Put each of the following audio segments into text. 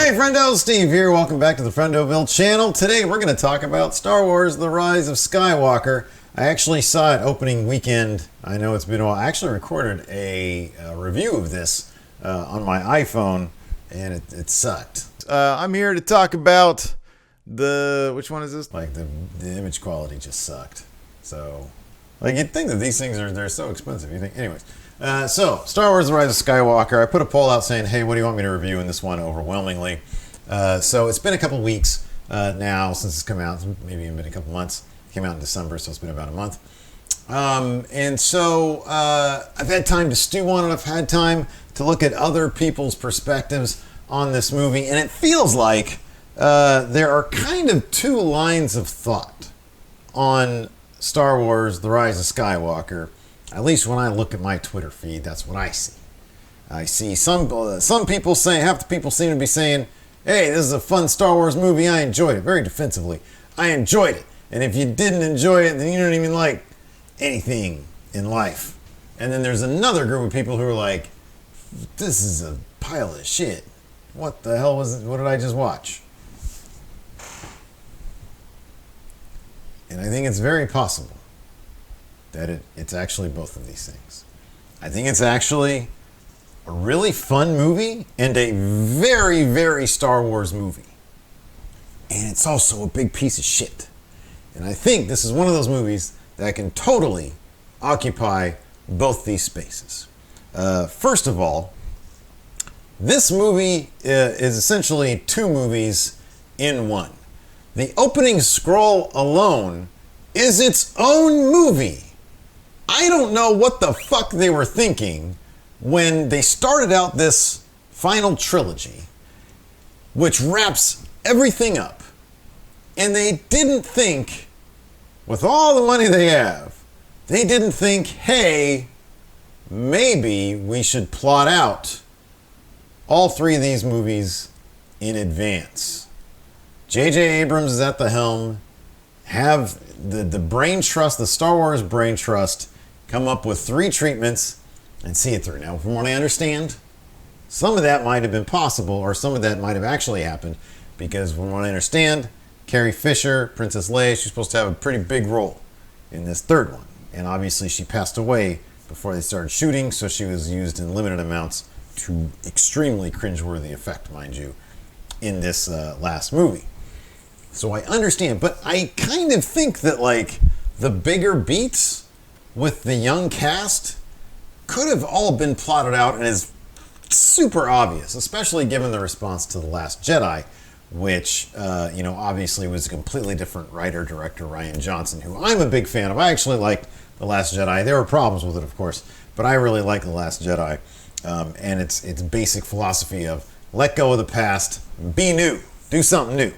Hey Friendo, Steve here. Welcome back to the Friendoville channel. Today we're going to talk about Star Wars: The Rise of Skywalker. I actually saw it opening weekend. I know it's been a while. I actually recorded a review of this on my iPhone, and it sucked. I'm here to talk about which one is this? Like the image quality just sucked. So, like you'd think that these things they're so expensive. You think, anyways. So, Star Wars: The Rise of Skywalker. I put a poll out saying, hey, what do you want me to review in this one overwhelmingly? So, it's been a couple weeks now since it's come out. Maybe even been a couple months. It came out in December, so it's been about a month. And so, I've had time to stew on it. I've had time to look at other people's perspectives on this movie. And it feels like there are kind of two lines of thought on Star Wars: The Rise of Skywalker. At least when I look at my Twitter feed, that's what I see. I see some people saying, half the people seem to be saying, hey, this is a fun Star Wars movie. I enjoyed it. Very defensively. I enjoyed it. And if you didn't enjoy it, then you don't even like anything in life. And then there's another group of people who are like, this is a pile of shit. What the hell was it? What did I just watch? And I think it's very possible that it's actually both of these things. I think it's actually a really fun movie and a very, very Star Wars movie. And it's also a big piece of shit. And I think this is one of those movies that can totally occupy both these spaces. First of all, this movie is essentially two movies in one. The opening scroll alone is its own movie. I don't know what the fuck they were thinking when they started out this final trilogy, which wraps everything up. And they didn't think, with all the money they have, they didn't think, hey, maybe we should plot out all three of these movies in advance. J.J. Abrams is at the helm. Have the brain trust, the Star Wars brain trust, come up with three treatments and see it through. Now, from what I understand, some of that might have been possible, or some of that might have actually happened, because from what I understand, Carrie Fisher, Princess Leia, she's supposed to have a pretty big role in this third one. And obviously she passed away before they started shooting, so she was used in limited amounts to extremely cringeworthy effect, mind you, in this last movie. So I understand, but I kind of think that like the bigger beats with the young cast could have all been plotted out and is super obvious, especially given the response to The Last Jedi, which, obviously was a completely different writer, director, Rian Johnson, who I'm a big fan of. I actually liked The Last Jedi. There were problems with it, of course, but I really like The Last Jedi. And its basic philosophy of let go of the past, be new, do something new.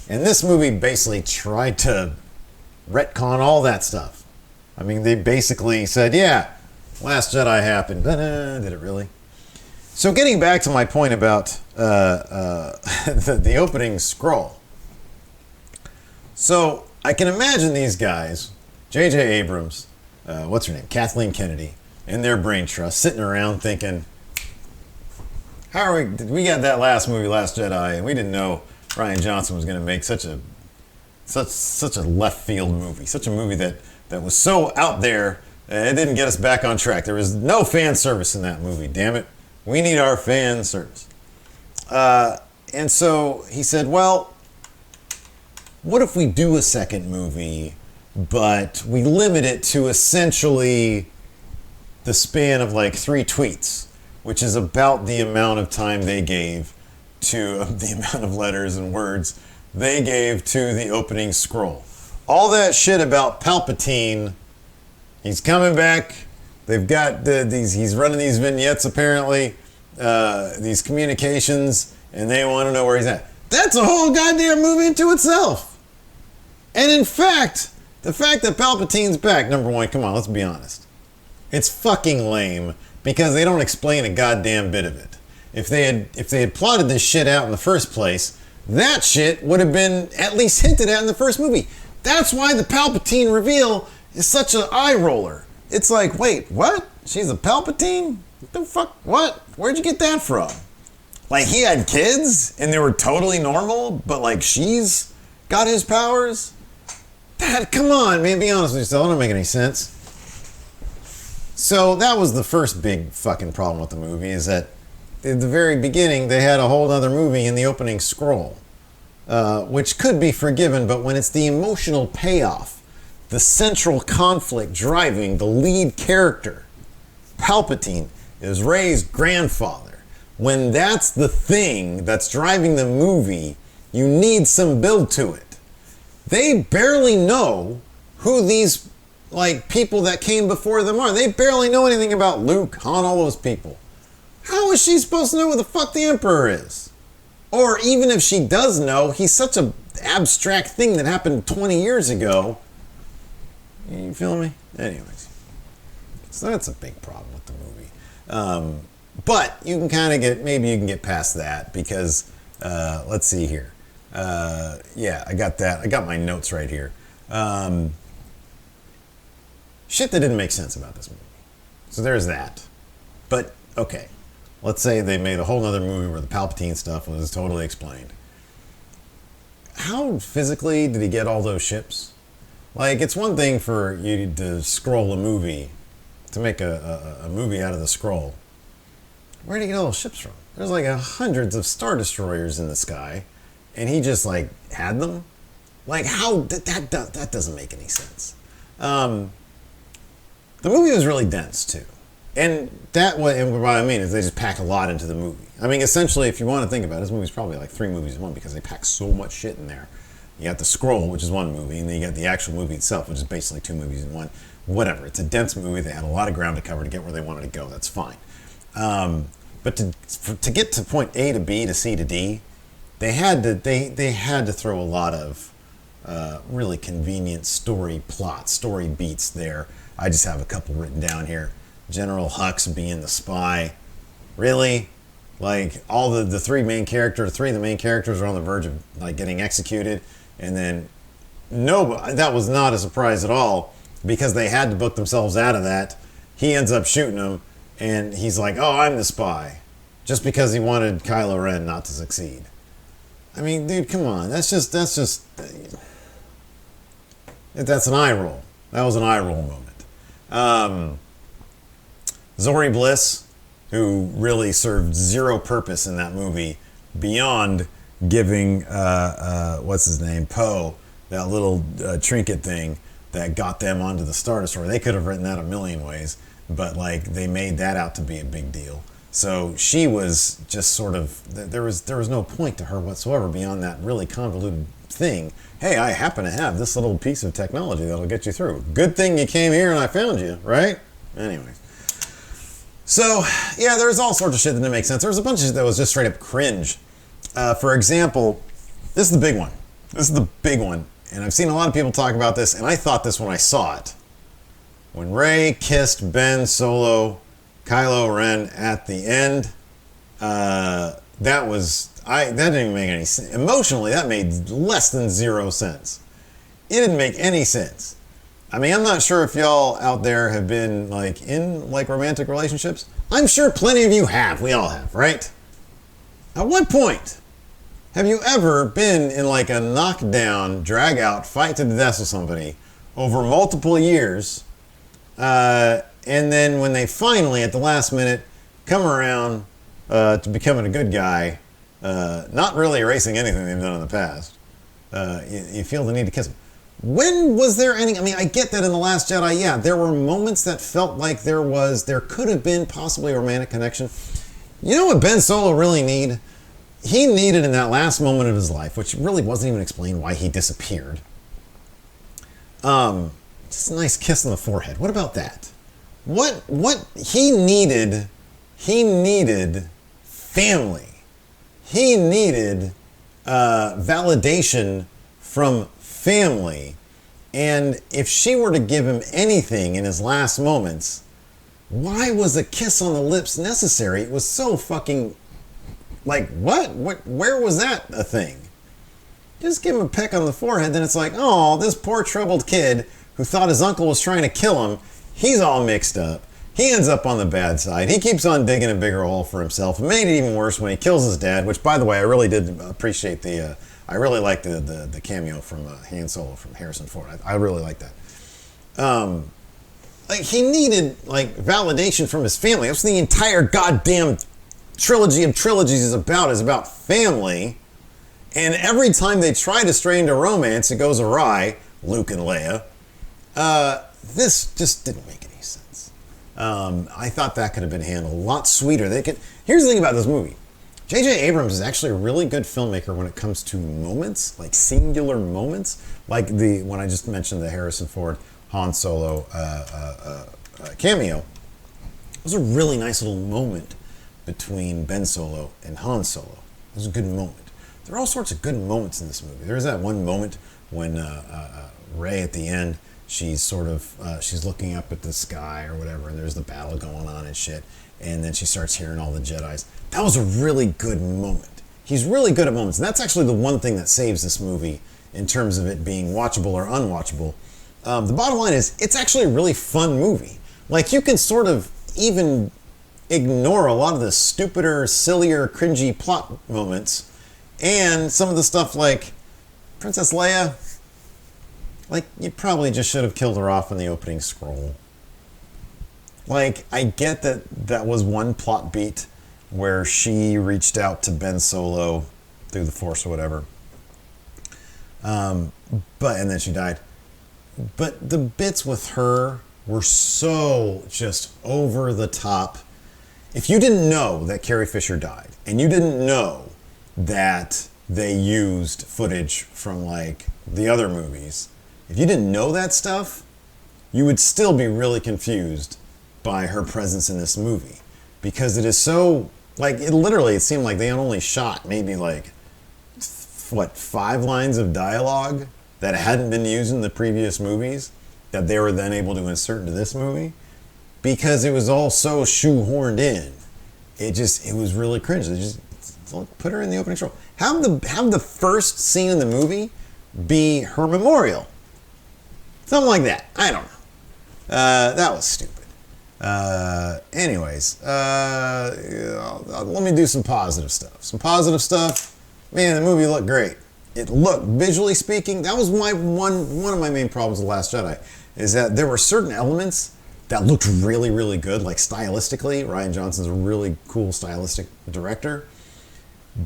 And this movie basically tried to retcon all that stuff. I mean, they basically said, yeah, Last Jedi happened. Did it really? So getting back to my point about the opening scroll. So I can imagine these guys, J.J. Abrams, what's her name, Kathleen Kennedy, and their brain trust, sitting around thinking, we got that last movie, Last Jedi, and we didn't know Rian Johnson was going to make such a left field movie, such a movie that was so out there, it didn't get us back on track. There was no fan service in that movie, damn it. We need our fan service. And so he said, well, what if we do a second movie, but we limit it to essentially the span of like 3 tweets, which is about the amount of time they gave to the amount of letters and words they gave to the opening scroll. All that shit about Palpatine, he's coming back. They've got he's running these vignettes apparently, these communications, and they want to know where he's at. That's a whole goddamn movie into itself. And in fact, the fact that Palpatine's back, number one, come on, let's be honest. It's fucking lame because they don't explain a goddamn bit of it. If they had plotted this shit out in the first place, that shit would have been at least hinted at in the first movie. That's why the Palpatine reveal is such an eye roller. It's like, wait, what? She's a Palpatine? What the fuck? What? Where'd you get that from? Like, he had kids and they were totally normal, but like she's got his powers? That, come on, man, be honest with yourself. That don't make any sense. So that was the first big fucking problem with the movie, is that at the very beginning they had a whole other movie in the opening scroll, which could be forgiven, but when it's the emotional payoff, the central conflict driving the lead character, Palpatine, is Rey's grandfather, when that's the thing that's driving the movie, you need some build to it. They barely know who these like people that came before them are. They barely know anything about Luke, Han, all those people. How is she supposed to know who the fuck the Emperor is? Or even if she does know, he's such an abstract thing that happened 20 years ago. You feel me? Anyways. So that's a big problem with the movie. But you can kind of maybe you can get past that because, let's see here. Yeah, I got that. I got my notes right here. Shit that didn't make sense about this movie. So there's that. But, okay. Let's say they made a whole other movie where the Palpatine stuff was totally explained. How physically did he get all those ships? Like, it's one thing for you to scroll a movie, to make a movie out of the scroll. Where did he get all those ships from? There's like hundreds of Star Destroyers in the sky, and he just like had them? Like, how that doesn't make any sense. The movie was really dense too. And what I mean is they just pack a lot into the movie. I mean, essentially, if you want to think about it, this movie's probably like 3 movies in one because they pack so much shit in there. You got the scroll, which is one movie, and then you got the actual movie itself, which is basically 2 movies in one. Whatever. It's a dense movie. They had a lot of ground to cover to get where they wanted to go. That's fine. But to get to point A to B to C to D, they had to throw a lot of really convenient story beats there. I just have a couple written down here. General Hux being the spy. Really? Like, all the three of the main characters are on the verge of like getting executed, and then that was not a surprise at all because they had to book themselves out of that. He ends up shooting him, and he's like, "Oh, I'm the spy," just because he wanted Kylo Ren not to succeed. I mean, dude, come on. That's an eye roll. That was an eye roll moment. Zori Bliss, who really served zero purpose in that movie beyond giving what's his name, Poe, that little trinket thing that got them onto the Star Destroyer. They could have written that a million ways, but like they made that out to be a big deal. So she was just sort of, there was no point to her whatsoever beyond that really convoluted thing. Hey, I happen to have this little piece of technology that'll get you through. Good thing you came here and I found you, right? Anyway. So, yeah, there's all sorts of shit that didn't make sense. There was a bunch of shit that was just straight up cringe. For example, this is the big one. This is the big one. And I've seen a lot of people talk about this, and I thought this when I saw it. When Rey kissed Ben Solo, Kylo Ren at the end, that didn't even make any sense. Emotionally, that made less than 0 sense. It didn't make any sense. I mean, I'm not sure if y'all out there have been like in like romantic relationships. I'm sure plenty of you have. We all have, right? At what point have you ever been in like a knockdown, drag out, fight to the death with somebody over multiple years, and then when they finally at the last minute come around to becoming a good guy, not really erasing anything they've done in the past, you feel the need to kiss them? When was there any, I mean, I get that in The Last Jedi, yeah, there were moments that felt like there could have been possibly a romantic connection. You know what Ben Solo really needed? He needed in that last moment of his life, which really wasn't even explained why he disappeared, just a nice kiss on the forehead. What about that? What he needed family. He needed validation from family, and if she were to give him anything in his last moments, why was a kiss on the lips necessary? It was so fucking, like, what? Where was that a thing? Just give him a peck on the forehead, then it's like, oh, this poor troubled kid who thought his uncle was trying to kill him, he's all mixed up. he ends up on the bad side. He keeps on digging a bigger hole for himself. It made it even worse when he kills his dad, which, by the way, I really did appreciate I really liked the cameo from Han Solo from Harrison Ford. I really like that. Like, he needed, like, validation from his family. That's what the entire goddamn trilogy of trilogies is about family. And every time they try to stray into romance, it goes awry. Luke and Leia. This just didn't make any sense. I thought that could have been handled a lot sweeter. Here's the thing about this movie. J.J. Abrams is actually a really good filmmaker when it comes to moments, like singular moments, like when I just mentioned the Harrison Ford Han Solo cameo. It was a really nice little moment between Ben Solo and Han Solo. It was a good moment. There are all sorts of good moments in this movie. There's that one moment when Rey at the end, she's looking up at the sky or whatever, and there's the battle going on and shit, and then she starts hearing all the Jedis. That was a really good moment. He's really good at moments, and that's actually the one thing that saves this movie in terms of it being watchable or unwatchable. The bottom line is, it's actually a really fun movie. Like, you can sort of even ignore a lot of the stupider, sillier, cringy plot moments, and some of the stuff like Princess Leia, like, you probably just should have killed her off in the opening scroll. Like, I get that was one plot beat where she reached out to Ben Solo through the Force or whatever. And then she died. But the bits with her were so just over the top. If you didn't know that Carrie Fisher died, and you didn't know that they used footage from, like, the other movies, if you didn't know that stuff, you would still be really confused by her presence in this movie. Because it is so, like, it seemed like they only shot maybe, like, 5 lines of dialogue that hadn't been used in the previous movies that they were then able to insert into this movie, because it was all so shoehorned in. It was really cringe. They just put her in the opening scroll. Have the first scene in the movie be her memorial. Something like that. I don't know. That was stupid. Anyways, let me do some positive stuff. Man, the movie looked great. It looked, visually speaking, that was one of my main problems with The Last Jedi, is that there were certain elements that looked really, really good, like stylistically. Rian Johnson's a really cool stylistic director.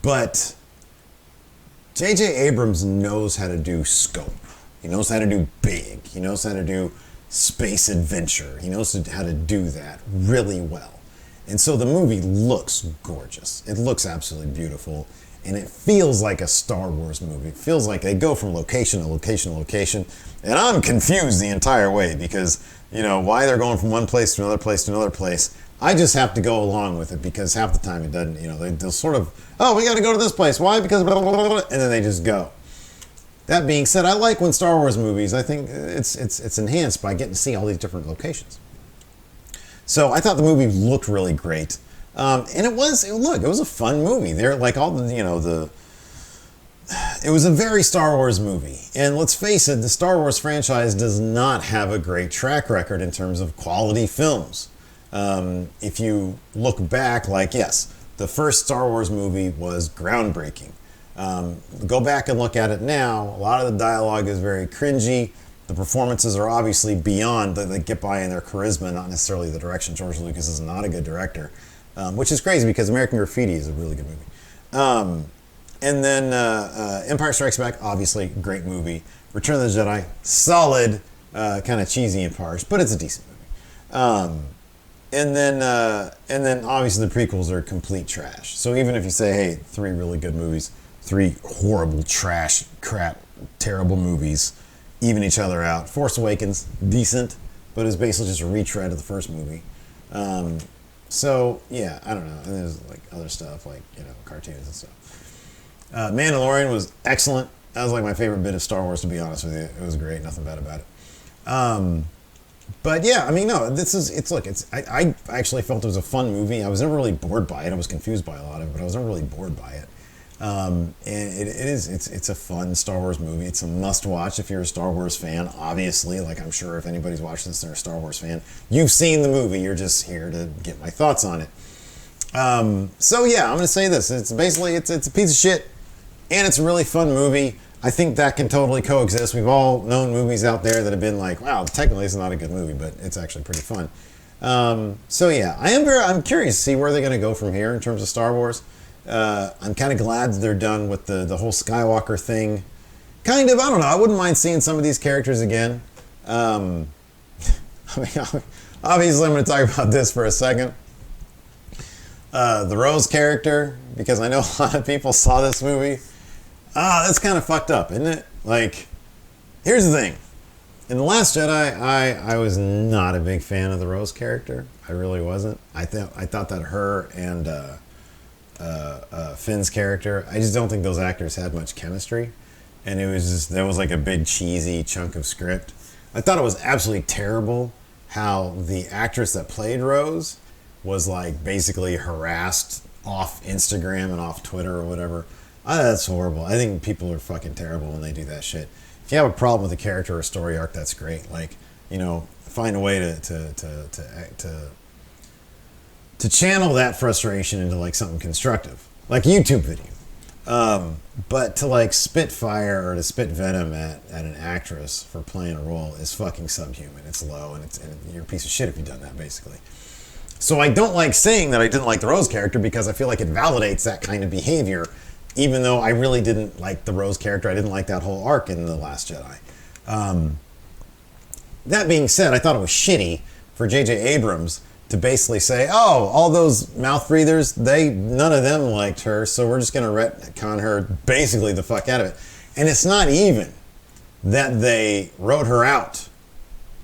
But J.J. Abrams knows how to do scope. He knows how to do big. He knows how to do space adventure. He knows how to do that really well. And so the movie looks gorgeous. It looks absolutely beautiful. And it feels like a Star Wars movie. It feels like they go from location to location to location. And I'm confused the entire way because, why they're going from one place to another place to another place. I just have to go along with it because half the time it doesn't, they'll sort of, we got to go to this place. Why? Because blah, blah, blah, blah, and then they just go. That being said, I like when Star Wars movies, I think it's enhanced by getting to see all these different locations. So I thought the movie looked really great. And it was a fun movie. There, like all the, it was a very Star Wars movie. And let's face it, the Star Wars franchise does not have a great track record in terms of quality films. If you look back, yes, the first Star Wars movie was groundbreaking. Go back and look at it now. A lot of the dialogue is very cringy. The performances are obviously beyond, they get by in their charisma, not necessarily the direction. George Lucas is not a good director. Which is crazy because American Graffiti is a really good movie. And then Empire Strikes Back, obviously, great movie. Return of the Jedi, solid, kind of cheesy in parts, but it's a decent movie. And then obviously the prequels are complete trash. So even if you say, hey, 3 really good movies, 3 horrible, trash, crap, terrible movies, even each other out. Force Awakens, decent, but it's basically just a retread of the first movie. So, yeah, I don't know. And there's, other stuff, cartoons and stuff. Mandalorian was excellent. That was, my favorite bit of Star Wars, to be honest with you. It was great. Nothing bad about it. But, yeah, I actually felt it was a fun movie. I was never really bored by it. I was confused by a lot of it, but I was never really bored by it. And it's a fun Star Wars movie. It's a must watch if you're a Star Wars fan, obviously. Like, I'm sure if anybody's watching this, they're a Star Wars fan. You've seen the movie. You're just here to get my thoughts on it. So yeah, I'm going to say this. It's basically, it's a piece of shit, and it's a really fun movie. I think that can totally coexist. We've all known movies out there that have been like, wow, technically it's not a good movie, but it's actually pretty fun. So yeah, I'm curious to see where they're going to go from here in terms of Star Wars. I'm kind of glad they're done with the whole Skywalker thing. Kind of, I don't know. I wouldn't mind seeing some of these characters again. I mean, obviously I'm going to talk about this for a second. The Rose character, because I know a lot of people saw this movie. That's kind of fucked up, isn't it? Like, here's the thing. In The Last Jedi, I was not a big fan of the Rose character. I really wasn't. I thought that her and Finn's character, I just don't think those actors had much chemistry. And it was just, there was like a big cheesy chunk of script. I thought it was absolutely terrible how the actress that played Rose was like basically harassed off Instagram and off Twitter or whatever. That's horrible. I think people are fucking terrible when they do that shit. If you have a problem with a character or a story arc, that's great. Like, you know, find a way to channel that frustration into like something constructive, like a YouTube video. But to like spit fire or to spit venom at an actress for playing a role is fucking subhuman. It's low, and you're a piece of shit if you've done that, basically. So I don't like saying that I didn't like the Rose character because I feel like it validates that kind of behavior, even though I really didn't like the Rose character. I didn't like that whole arc in The Last Jedi. That being said, I thought it was shitty for J.J. Abrams to basically say, oh, all those mouth breathers, none of them liked her, so we're just going to retcon her basically the fuck out of it. And it's not even that they wrote her out.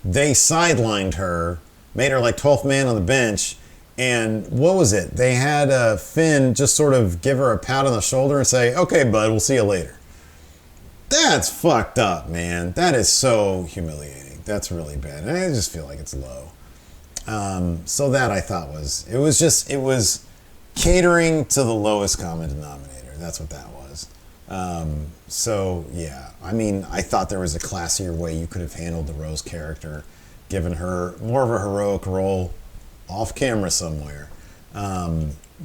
They sidelined her, made her like 12th man on the bench, and what was it? They had Finn just sort of give her a pat on the shoulder and say, okay, bud, we'll see you later. That's fucked up, man. That is so humiliating. That's really bad. And I just feel like it's low. So that I thought it was catering to the lowest common denominator. That's what that was. So yeah, I mean, I thought there was a classier way you could have handled the Rose character, given her more of a heroic role off camera somewhere,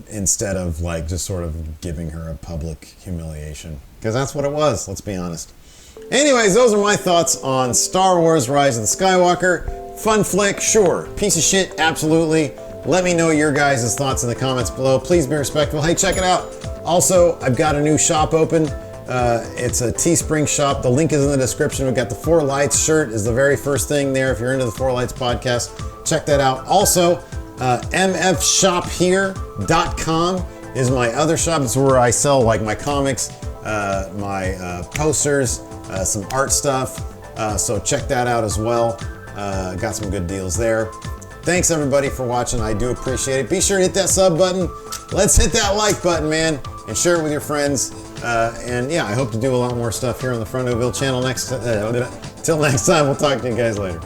instead of like just sort of giving her a public humiliation, because that's what it was, let's be honest. Anyways, those are my thoughts on Star Wars Rise of the Skywalker. Fun flick, sure. Piece of shit, absolutely. Let me know your guys' thoughts in the comments below. Please be respectful. Hey, check it out. Also, I've got a new shop open. It's a Teespring shop. The link is in the description. We've got the Four Lights shirt is the very first thing there. If you're into the Four Lights podcast, check that out. Also, mfshophere.com is my other shop. It's where I sell like my comics, my posters, some art stuff. So check that out as well. Got some good deals there. Thanks everybody for watching. I do appreciate it. Be sure to hit that sub button. Let's hit that like button, man, and share it with your friends. And yeah, I hope to do a lot more stuff here on the Friendoville channel till next time. We'll talk to you guys later.